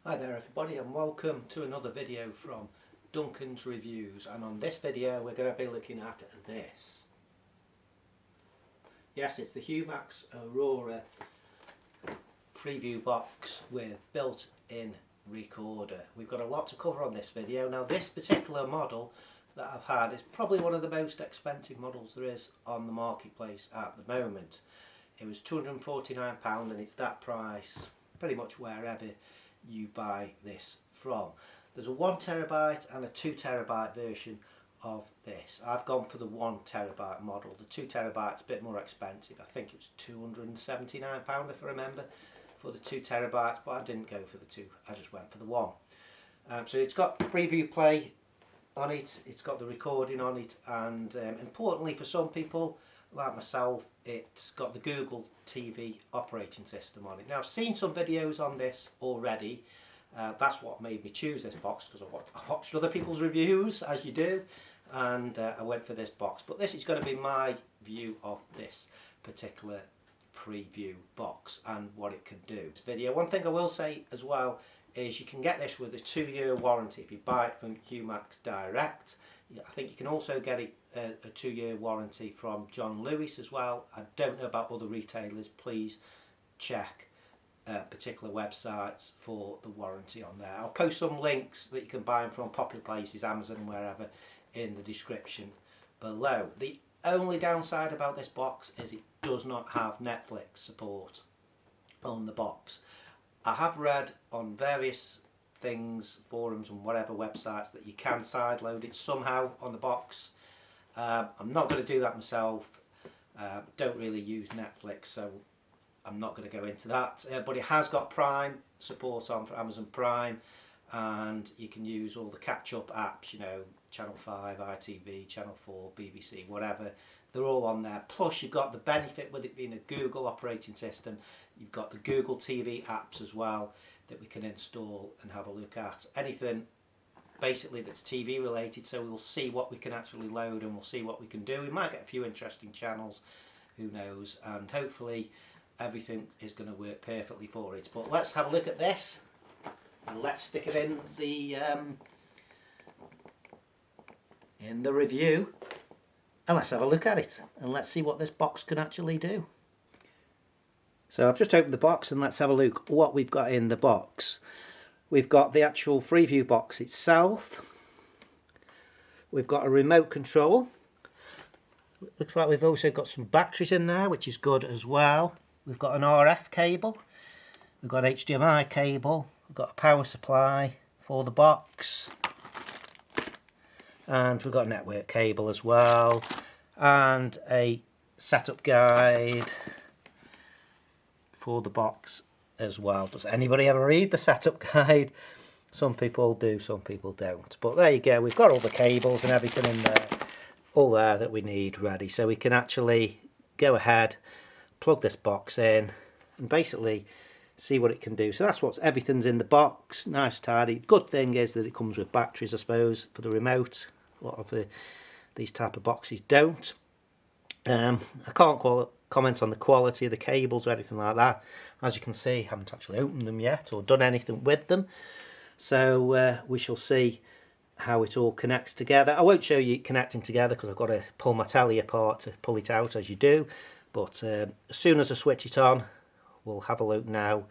Hi there everybody, and welcome to another video from Duncan's Reviews. And on this video we're going to be looking at this. Yes, it's the Humax Aura Freeview box with built-in recorder. We've got a lot to cover on this video. Now this particular model that I've had is probably one of the most expensive models there is on the marketplace at the moment. It was £249 and it's that price pretty much wherever you buy this from. There's a 1TB and a 2TB version of this. I've gone for the 1TB model. The 2TB is a bit more expensive. I think it was £279 if I remember for the 2TB, but I didn't go for the 2. I just went for the 1. So it's got Freeview Play on it, it's got the recording on it, and importantly for some people like myself, it's got the Google TV operating system on it. Now I've seen some videos on this already. That's what made me choose this box, because I watched other people's reviews, as you do, and I went for this box. But this is going to be my view of this particular Freeview box and what it can do. This video. One thing I will say as well is you can get this with a 2-year warranty if you buy it from Humax direct. I think you can also get it a 2-year warranty from John Lewis as well. I don't know about other retailers. Please check particular websites for the warranty on there. I'll post some links that you can buy them from popular places, Amazon and wherever, in the description below. The only downside about this box is it does not have Netflix support on the box. I have read on various things, forums and whatever websites, that you can sideload it somehow on the box. I'm not going to do that myself. Don't really use Netflix, so I'm not going to go into that. But it has got Prime support on for Amazon Prime, and you can use all the catch-up apps, you know, Channel 5, ITV, Channel 4, BBC, whatever. They're all on there. Plus you've got the benefit with it being a Google operating system. You've got the Google TV apps as well that we can install and have a look at. Anything basically that's TV related, so we'll see what we can actually load and we'll see what we can do. We might get a few interesting channels, who knows, and hopefully everything is going to work perfectly for it. But let's have a look at this and let's stick it in the review, and let's have a look at it and let's see what this box can actually do. So I've just opened the box and let's have a look what we've got in the box. We've got the actual Freeview box itself. We've got a remote control. Looks like we've also got some batteries in there, which is good as well. We've got an RF cable. We've got an HDMI cable. We've got a power supply for the box. And we've got a network cable as well. And a setup guide for the box as well. Does anybody ever read the setup guide? Some people do, some people don't. But there you go, we've got all the cables and everything in there, all there that we need ready. So we can actually go ahead, plug this box in and basically see what it can do. So that's what's everything's in the box, nice tidy. Good thing is that it comes with batteries, I suppose, for the remote. A lot of these type of boxes don't. I can't comment on the quality of the cables or anything like that. As you can see, I haven't actually opened them yet or done anything with them, so we shall see how it all connects together. I won't show you it connecting together because I've got to pull my telly apart to pull it out, as you do, but as soon as I switch it on, we'll have a look now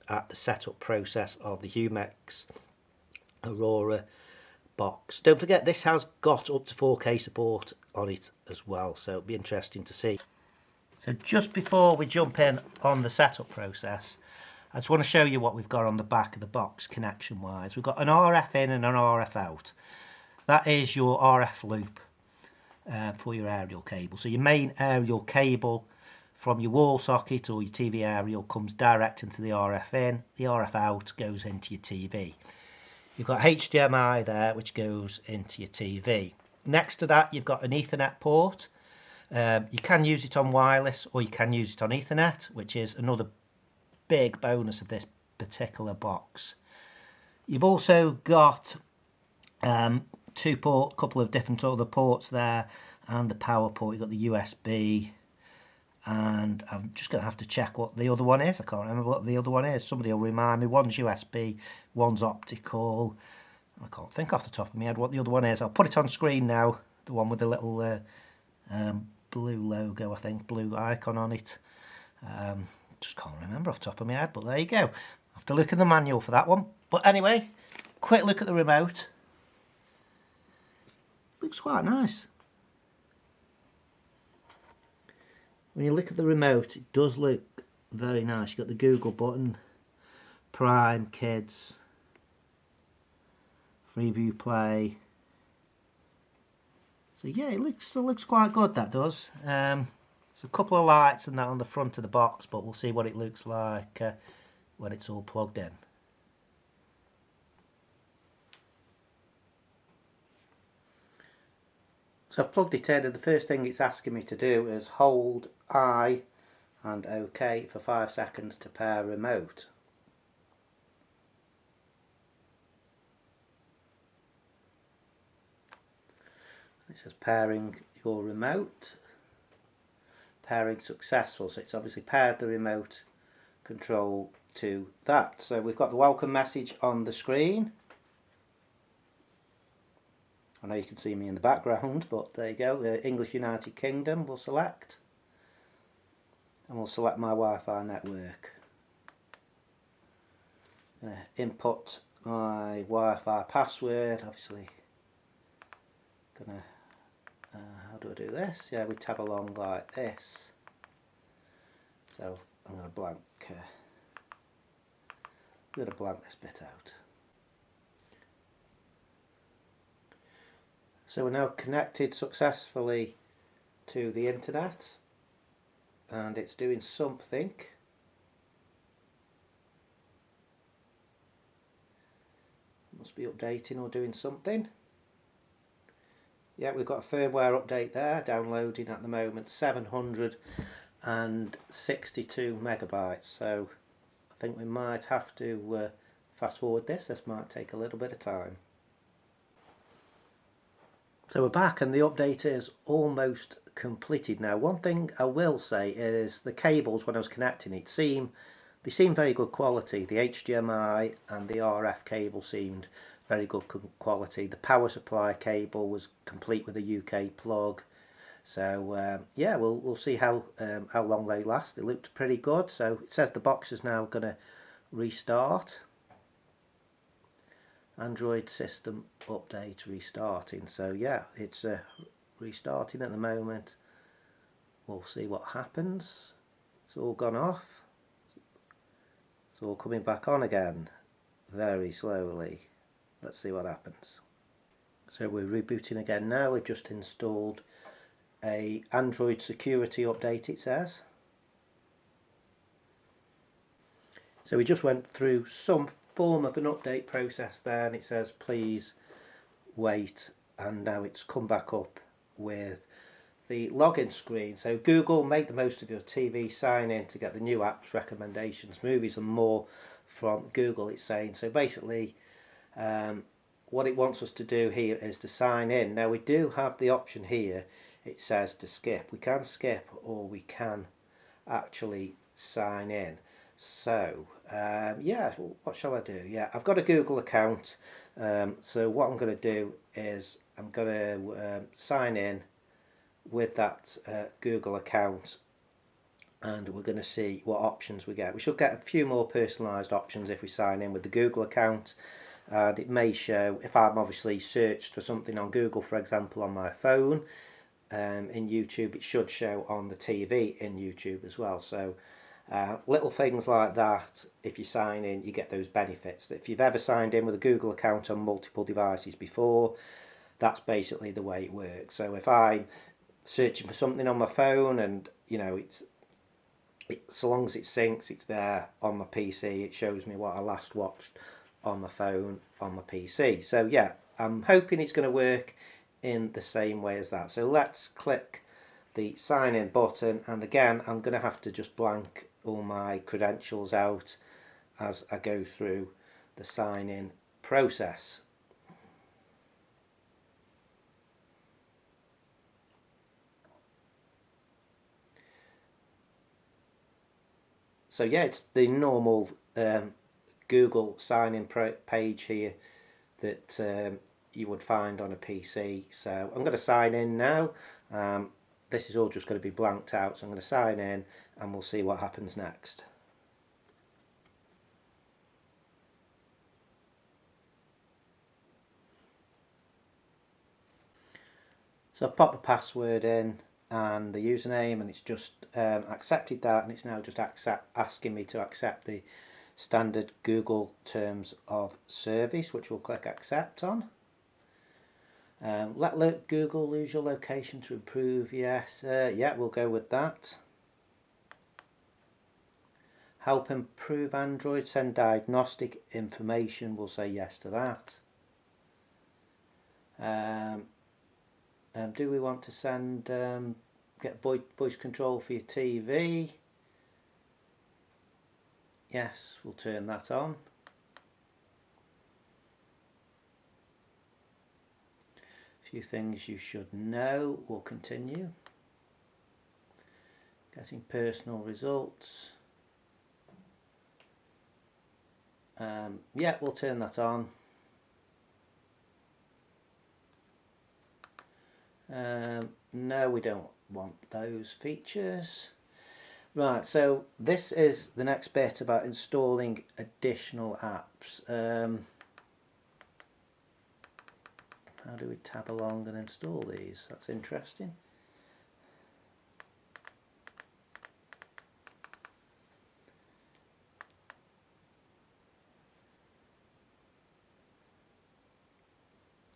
at the setup process of the Humax Aura box. Don't forget, this has got up to 4K support on it as well, so it'll be interesting to see. So just before we jump in on the setup process, I just want to show you what we've got on the back of the box connection wise. We've got an RF in and an RF out. That is your RF loop for your aerial cable. So your main aerial cable from your wall socket or your TV aerial comes direct into the RF in. The RF out goes into your TV. You've got HDMI there, which goes into your TV. Next to that, you've got an Ethernet port. You can use it on wireless or you can use it on Ethernet, which is another big bonus of this particular box. You've also got couple of different other ports there, and the power port. You've got the USB and I'm just going to have to check what the other one is. I can't remember what the other one is. Somebody will remind me. One's USB, one's optical. I can't think off the top of my head what the other one is. I'll put it on screen now, the one with the little blue logo, I think, blue icon on it. Just can't remember off the top of my head, but there you go. I have to look in the manual for that one. But anyway, quick look at the remote. Looks quite nice. When you look at the remote, it does look very nice. You've got the Google button, Prime, Kids, Freeview Play. So yeah, it looks quite good, that does. There's a couple of lights and that on the front of the box, but we'll see what it looks like when it's all plugged in. So I've plugged it in, and the first thing it's asking me to do is hold I and OK for 5 seconds to pair remote. It says pairing your remote. Pairing successful, so it's obviously paired the remote control to that. So we've got the welcome message on the screen. I know you can see me in the background, but there you go. English United Kingdom we'll select, and we'll select my Wi-Fi network. I'm going to input my Wi-Fi password. Obviously, how do I do this? Yeah, we tab along like this. So I'm going to blank this bit out. So we're now connected successfully to the internet, and it's doing something. Must be updating or doing something. Yeah, we've got a firmware update there, downloading at the moment, 762 megabytes. So I think we might have to fast forward this. This might take a little bit of time. So we're back, and the update is almost completed now. One thing I will say is the cables, when I was connecting it, they seem very good quality. The HDMI and the RF cable seemed very good quality. The power supply cable was complete with a UK plug. So yeah, we'll see how long they last. They looked pretty good. So it says the box is now going to restart. Android system update restarting. So yeah, it's restarting at the moment. We'll see what happens. It's all gone off. It's all coming back on again very slowly. Let's see what happens. So we're rebooting again now. We've just installed a Android security update, it says. So we just went through some form of an update process there, and it says please wait, and now it's come back up with the login screen. So Google, make the most of your TV, sign in to get the new apps, recommendations, movies and more from Google, it's saying. So basically what it wants us to do here is to sign in. Now we do have the option here, it says to skip. We can skip, or we can actually sign in. So yeah, what shall I do? Yeah, I've got a Google account, so what I'm going to do is I'm going to sign in with that Google account, and we're going to see what options we get. We should get a few more personalised options if we sign in with the Google account, and it may show, if I'm obviously searched for something on Google, for example on my phone, in YouTube, it should show on the TV in YouTube as well. So little things like that, if you sign in, you get those benefits. If you've ever signed in with a Google account on multiple devices before, that's basically the way it works. So if I'm searching for something on my phone, and you know, so long as it syncs, it's there on my PC, it shows me what I last watched on my phone on my PC. So yeah, I'm hoping it's going to work in the same way as that. So let's click the sign in button, and again I'm going to have to just blank all my credentials out as I go through the sign in process. So yeah, it's the normal Google sign-in page here that you would find on a PC. So I'm going to sign in now. This is all just going to be blanked out, so I'm going to sign in and we'll see what happens next. So I've popped the password in and the username, and it's just accepted that, and it's now just asking me to accept the standard Google terms of service, which we'll click accept on. Let Google lose your location to improve, yes. Yeah, we'll go with that. Help improve Android, send diagnostic information, we'll say yes to that. Do we want to send, get voice control for your TV? Yes, we'll turn that on. A few things you should know, we'll continue. Getting personal results. Yeah, we'll turn that on. No, we don't want those features. Right, so this is the next bit about installing additional apps. How do we tab along and install these? That's interesting.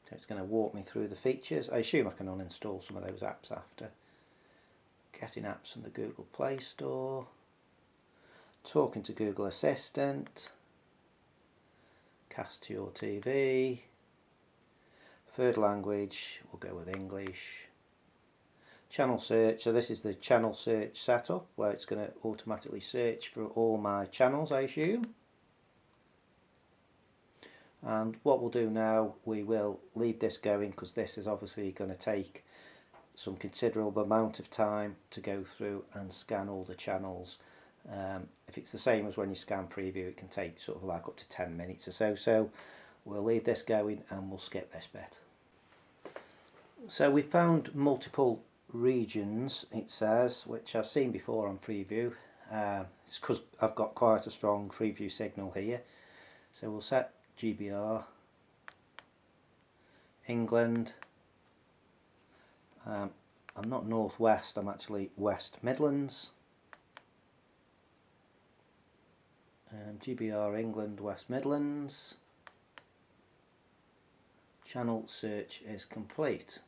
So it's going to walk me through the features. I assume I can uninstall some of those apps after. Getting apps from the Google Play Store. Talking to Google Assistant. Cast to your TV. Preferred language, we'll go with English. Channel search, so this is the channel search setup where it's going to automatically search for all my channels, I assume. And what we'll do now, we will leave this going because this is obviously going to take some considerable amount of time to go through and scan all the channels. If it's the same as when you scan Freeview, it can take sort of like up to 10 minutes or so. So we'll leave this going and we'll skip this bit. So we found multiple regions, it says, which I've seen before on Freeview. It's because I've got quite a strong Freeview signal here. So we'll set GBR, England. I'm not Northwest, I'm actually West Midlands. GBR England, West Midlands. Channel search is complete.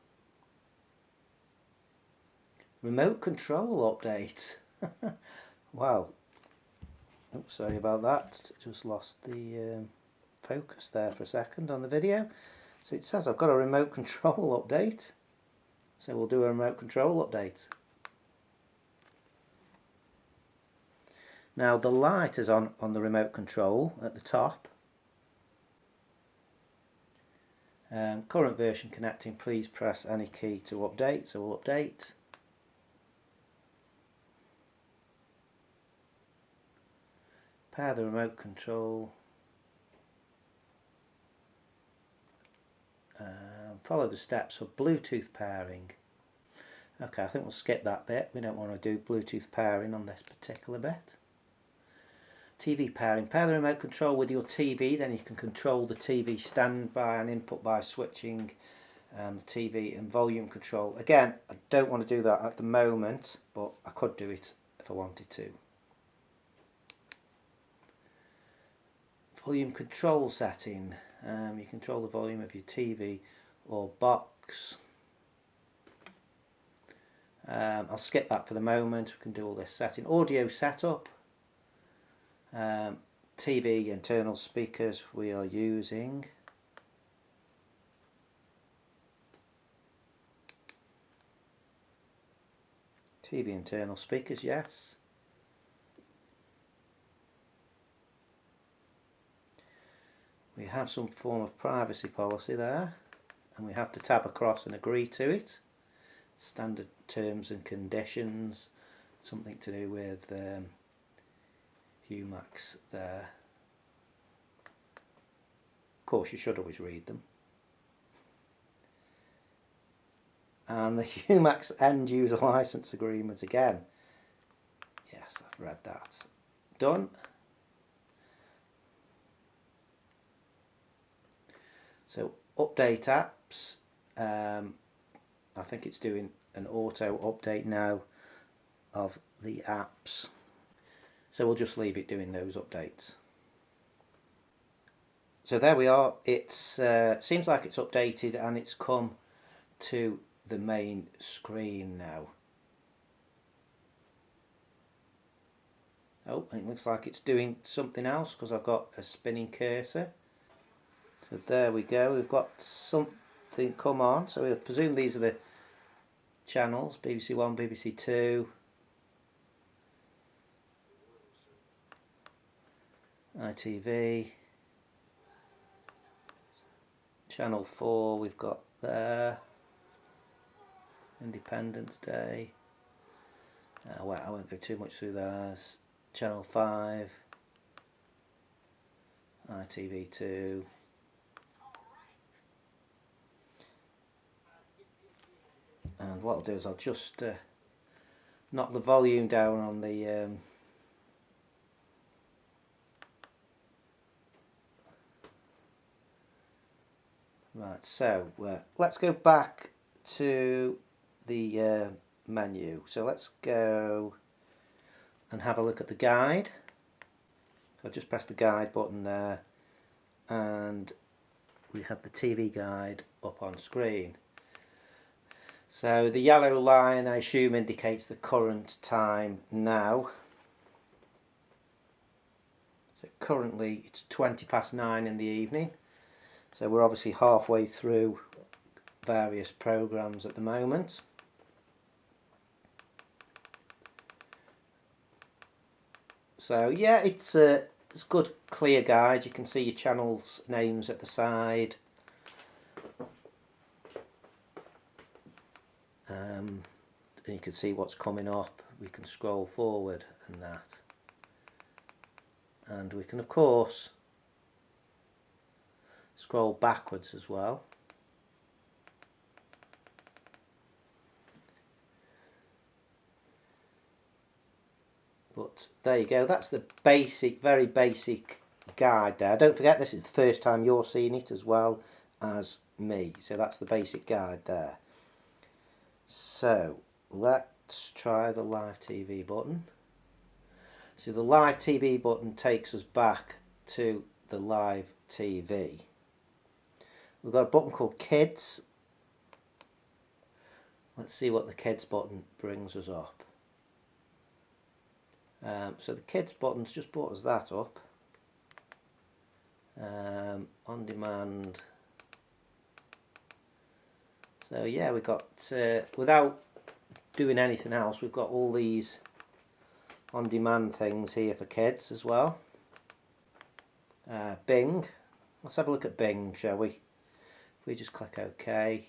Remote control update. Wow. Oops, sorry about that. Just lost the focus there for a second on the video. So it says I've got a remote control update. So we'll do a remote control update. Now the light is on the remote control at the top. Current version connecting, please press any key to update. So we'll update. Pair the remote control. Follow the steps for Bluetooth pairing. Okay, I think we'll skip that bit. We don't want to do Bluetooth pairing on this particular bit. TV pairing. Pair the remote control with your TV, then you can control the TV standby and input by switching the TV and volume control. Again, I don't want to do that at the moment, but I could do it if I wanted to. Volume control setting. You control the volume of your TV or box. I'll skip that for the moment. We can do all this setting. Audio setup. TV internal speakers we are using. TV internal speakers, yes. We have some form of privacy policy there, and we have to tab across and agree to it. Standard terms and conditions, something to do with Humax there. Of course, you should always read them. And the Humax end user license agreement again. Yes, I've read that. Done. So update apps. I think it's doing an auto update now of the apps. So we'll just leave it doing those updates. So there we are. It seems like it's updated and it's come to the main screen now. Oh, it looks like it's doing something else because I've got a spinning cursor. So there we go, we've got something come on. So we presume these are the channels, BBC One, BBC Two, ITV, Channel 4 we've got there, Independence Day, well, I won't go too much through those. Channel 5, ITV2, and what I'll do is I'll just knock the volume down on the right, so let's go back to the menu. So let's go and have a look at the guide. So I'll just press the guide button there and we have the TV guide up on screen. So the yellow line I assume indicates the current time now. So currently it's 9:20 in the evening. So we're obviously halfway through various programs at the moment. So yeah, it's a good clear guide. You can see your channels names at the side. And you can see what's coming up. We can scroll forward and that. And we can of course scroll backwards as well. But there you go, that's the basic, very basic guide there. Don't forget this is the first time you're seeing it as well as me. So that's the basic guide there. So let's try the live TV button. So the live TV button takes us back to the live TV. We've got a button called Kids. Let's see what the Kids button brings us up. So the Kids button's just brought us that up. On demand. So yeah, we've got, without doing anything else, we've got all these on demand things here for kids as well. Bing. Let's have a look at Bing, shall we? If we just click OK.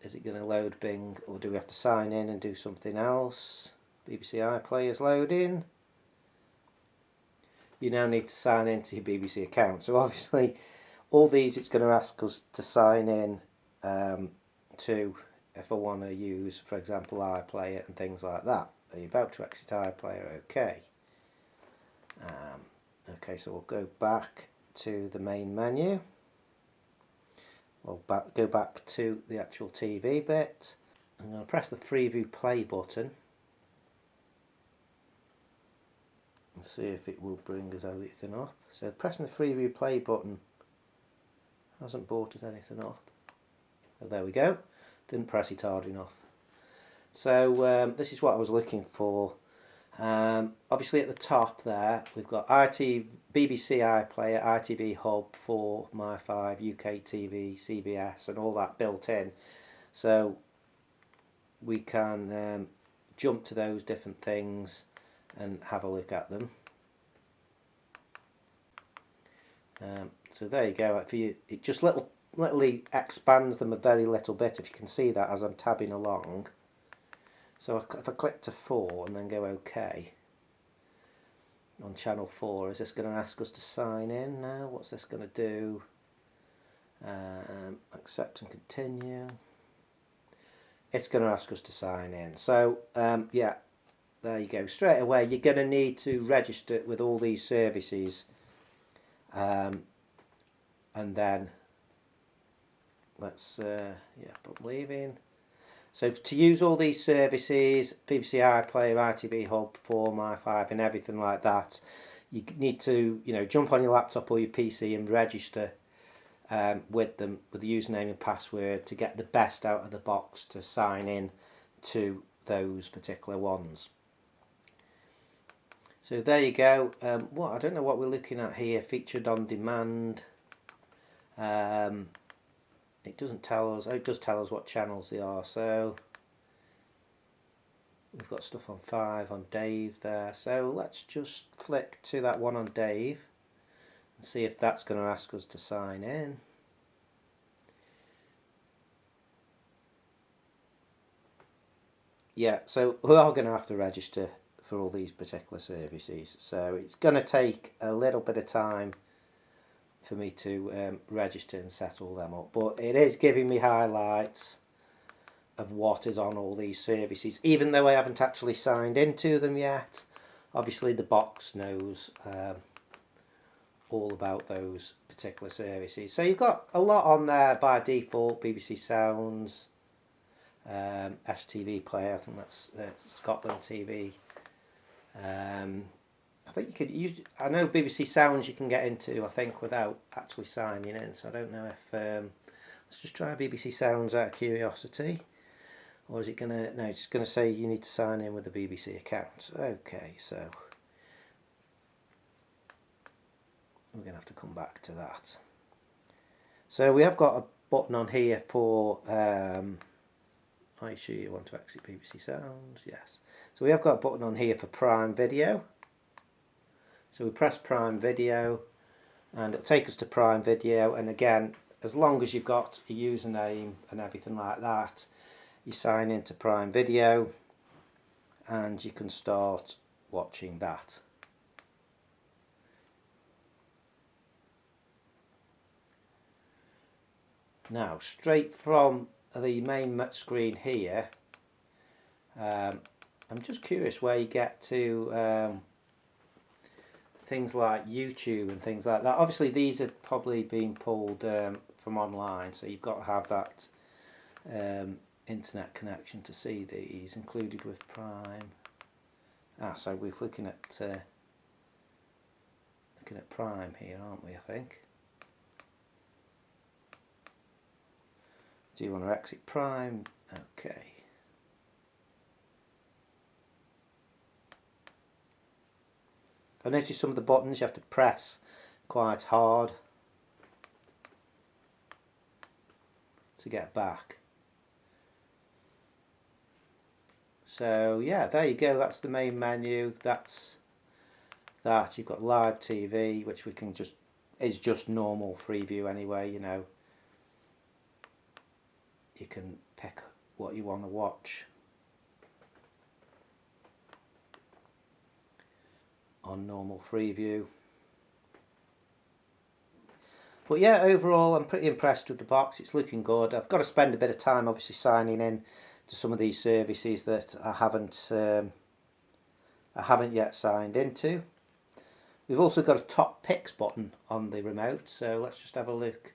Is it going to load Bing, or do we have to sign in and do something else? BBC iPlayer is loading. You now need to sign into your BBC account. So obviously all these it's going to ask us to sign in to, if I want to use, for example, iPlayer and things like that. Are you about to exit iPlayer? OK. OK, so we'll go back to the main menu. We'll go back to the actual TV bit. I'm going to press the Freeview play button and see if it will bring us anything up. So pressing the Freeview play button hasn't brought us anything up. Oh, there we go. Didn't press it hard enough. So this is what I was looking for. Obviously at the top there we've got BBC iPlayer, ITV Hub 4, My5, UK TV, CBS and all that built in. So we can jump to those different things and have a look at them. So there you go. It just literally expands them a very little bit, if you can see that as I'm tabbing along. So if I click to 4 and then go OK, on channel 4. Is this going to ask us to sign in now? What's this going to do? Accept and continue. It's going to ask us to sign in. So yeah, there you go. Straight away you're going to need to register with all these services, and then let's yeah, put leaving. So to use all these services, BBC iPlayer, ITV Hub, 4, My5 and everything like that, you need to, you know, jump on your laptop or your PC and register with them with the username and password to get the best out of the box to sign in to those particular ones. So there you go. I don't know what we're looking at here. Featured on demand. It doesn't tell us. Oh, it does tell us what channels they are. So we've got stuff on 5 on Dave there. So let's just flick to that one on Dave and see if that's going to ask us to sign in. Yeah, so we are going to have to register for all these particular services. So it's going to take a little bit of time for me to register and set all them up. But it is giving me highlights of what is on all these services, even though I haven't actually signed into them yet. Obviously the box knows all about those particular services. So you've got a lot on there by default. BBC Sounds, STV Player, I think that's Scotland TV. I think you could use, I know BBC Sounds you can get into, I think, without actually signing in. So I don't know if, let's just try BBC Sounds out of curiosity. Or is it going to, no, it's going to say you need to sign in with the BBC account. Okay, so we're going to have to come back to that. So we have got a button on here for, are you sure you want to exit BBC Sounds? Yes. So we have got a button on here for Prime Video. So we press Prime Video and it'll take us to Prime Video, and again, as long as you've got a username and everything like that, you sign into Prime Video and you can start watching that. Now, straight from the main screen here, I'm just curious where you get to things like YouTube and things like that. Obviously these are probably being pulled from online, so you've got to have that internet connection to see these included with Prime. So we're looking at Prime here, aren't we? I think. Do you want to exit Prime? Okay. I noticed some of the buttons you have to press quite hard to get back. So yeah, there you go, that's the main menu. That's that. You've got live TV, which we can just, is just normal Freeview anyway, you know. You can pick what you want to watch on normal Freeview. But yeah, overall I'm pretty impressed with the box. It's looking good. I've got to spend a bit of time obviously signing in to some of these services that I haven't yet signed into. We've also got a top picks button on the remote, so let's just have a look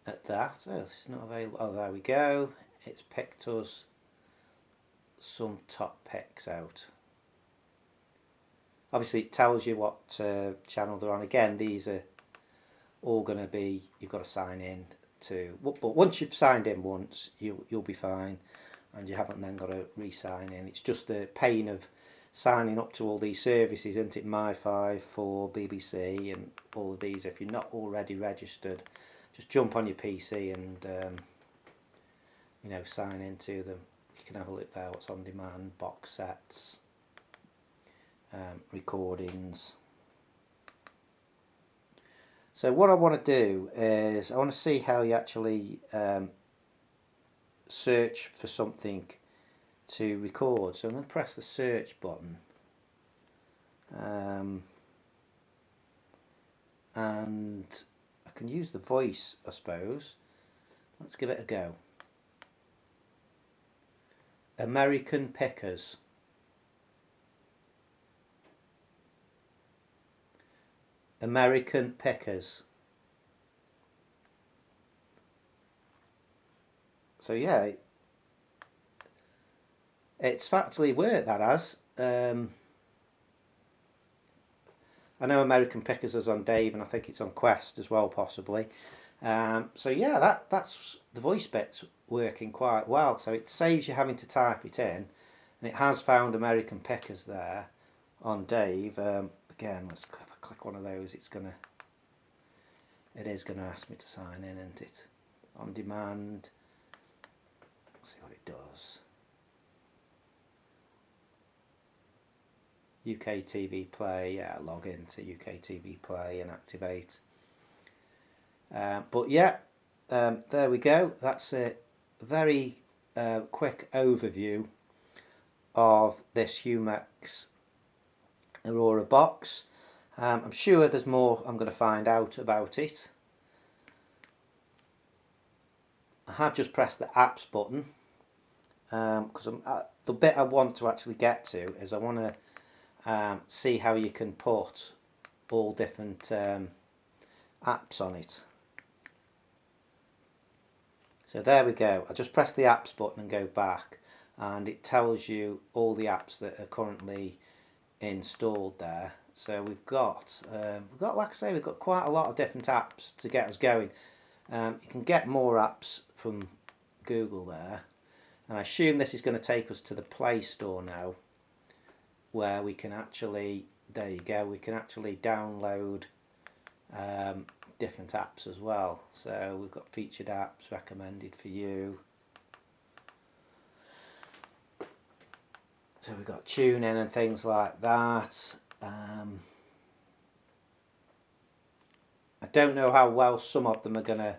at that. Oh, this is not available. Oh, there we go. It's picked us some top picks out. Obviously it tells you what channel they're on. Again, these are all going to be, you've got to sign in to, but once you've signed in once, you'll be fine, and you haven't then got to re-sign in. It's just the pain of signing up to all these services, isn't it? My5 for BBC and all of these. If you're not already registered, just jump on your PC and you know, sign into them. You can have a look there, what's on demand, box sets, recordings. So what I want to do is I want to see how you actually search for something to record. So I'm going to press the search button, and I can use the voice, I suppose. Let's give it a go. American Pickers. American Pickers. So yeah, it's actually worked, that has. I know American Pickers is on Dave, and I think it's on Quest as well, possibly. So yeah, that's the voice bit's working quite well. So it saves you having to type it in, and it has found American Pickers there on Dave. Again, let's click one of those. It is gonna ask me to sign in, isn't it? On demand. Let's see what it does. UK TV Play, yeah, log into UK TV Play and activate. But yeah, there we go. That's a very quick overview of this Humax Aura box. I'm sure there's more I'm going to find out about it. I have just pressed the apps button because the bit I want to actually get to is I want to see how you can put all different apps on it. So there we go. I just press the apps button and go back, and it tells you all the apps that are currently installed there. So we've got like I say, we've got quite a lot of different apps to get us going. You can get more apps from Google there, and I assume this is going to take us to the Play Store now, where we can actually, there you go, we can actually download different apps as well. So we've got featured apps, recommended for you. So we've got tune in and things like that. I don't know how well some of them are going to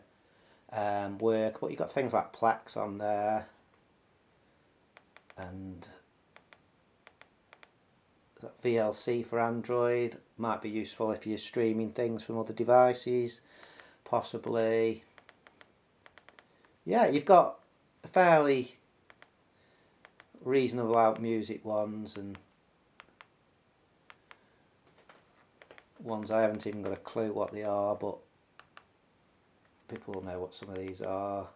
work, but you've got things like Plex on there, and VLC for Android might be useful if you're streaming things from other devices, possibly. Yeah, you've got a fairly reasonable out music ones, and ones I haven't even got a clue what they are, but people will know what some of these are.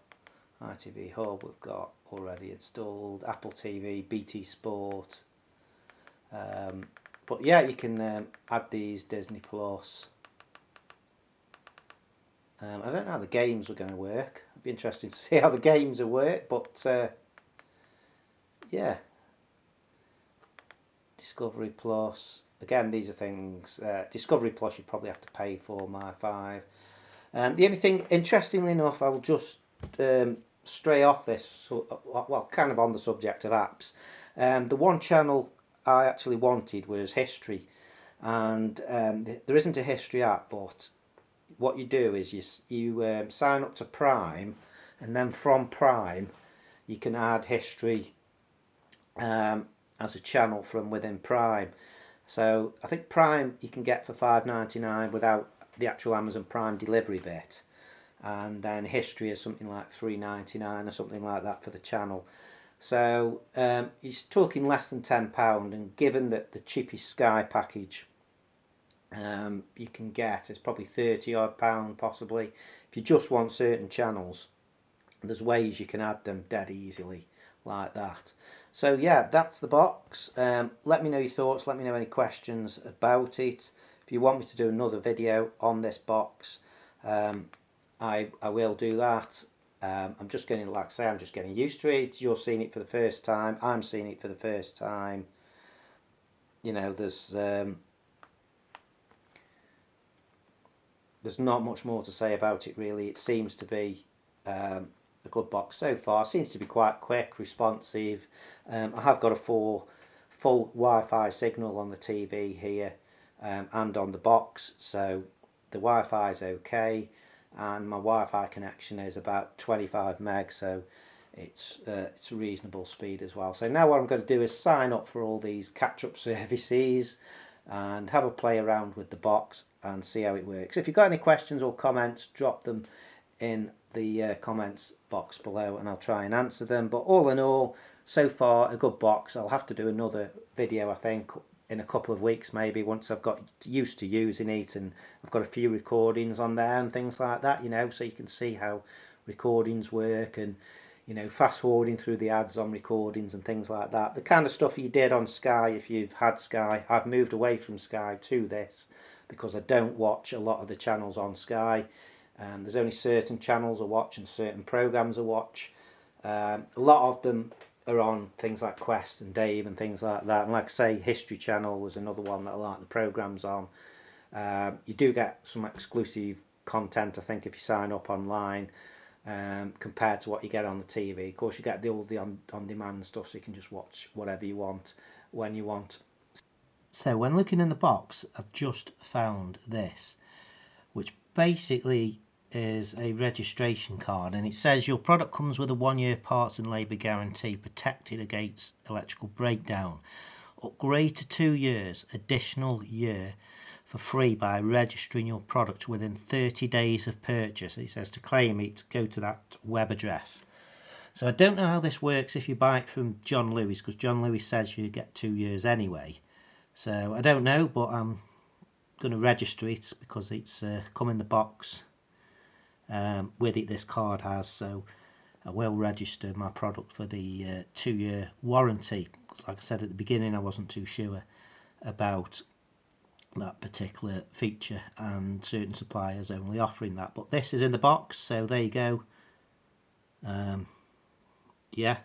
ITV Hub we've got already installed, Apple TV, BT Sport. But yeah, you can add these, Disney Plus. I don't know how the games are going to work. It'd be interesting to see how the games will work, but yeah. Discovery Plus. Again, these are things, Discovery Plus you probably have to pay for, My 5. The only thing, interestingly enough, I will just stray off this, well, kind of on the subject of apps. The one channel I actually wanted was history, and there isn't a history app, but what you do is you sign up to Prime, and then from Prime you can add history as a channel from within Prime. So I think Prime you can get for $5.99 without the actual Amazon Prime delivery bit, and then history is something like $3.99 or something like that for the channel. So he's talking less than £10, and given that the cheapest Sky package you can get is probably £30 possibly, if you just want certain channels, there's ways you can add them dead easily like that. So yeah, that's the box. Let me know your thoughts, let me know any questions about it. If you want me to do another video on this box, I will do that. I'm just getting, like I say, I'm just getting used to it. You're seeing it for the first time, I'm seeing it for the first time. You know, there's not much more to say about it really. It seems to be a good box so far. Seems to be quite quick, responsive. I have got a full Wi-Fi signal on the TV here and on the box, so the Wi-Fi is okay, and my Wi-Fi connection is about 25 meg, so it's a reasonable speed as well. So now what I'm going to do is sign up for all these catch-up services, and have a play around with the box and see how it works. If you've got any questions or comments, drop them in the comments box below and I'll try and answer them. But all in all, so far a good box. I'll have to do another video, I think, in a couple of weeks maybe, once I've got used to using it and I've got a few recordings on there and things like that, you know, so you can see how recordings work and, you know, fast forwarding through the ads on recordings and things like that. The kind of stuff you did on Sky if you've had Sky. I've moved away from Sky to this because I don't watch a lot of the channels on Sky. There's only certain channels I watch and certain programs I watch. A lot of them are on things like Quest and Dave and things like that. And like I say, History Channel was another one that I like the programs on. You do get some exclusive content, I think, if you sign up online, compared to what you get on the TV. Of course, you get all the on-demand stuff, so you can just watch whatever you want when you want. So when looking in the box, I've just found this, which basically is a registration card, and it says your product comes with a 1-year parts and labour guarantee, protected against electrical breakdown. Upgrade to 2 years, additional year for free by registering your product within 30 days of purchase. It says to claim it, go to that web address. So I don't know how this works if you buy it from John Lewis, because John Lewis says you get 2 years anyway. So I don't know, but I'm going to register it because it's come in the box with it, this card has, so I will register my product for the 2-year warranty. Like I said at the beginning, I wasn't too sure about that particular feature and certain suppliers only offering that, but this is in the box, so there you go. Yeah,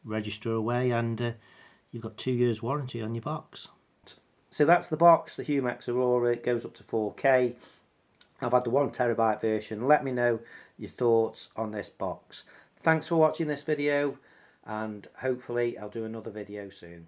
register away and you've got 2 years warranty on your box. So that's the box, the Humax Aura. It goes up to 4K. I've had the 1TB version. Let me know your thoughts on this box. Thanks for watching this video, and hopefully I'll do another video soon.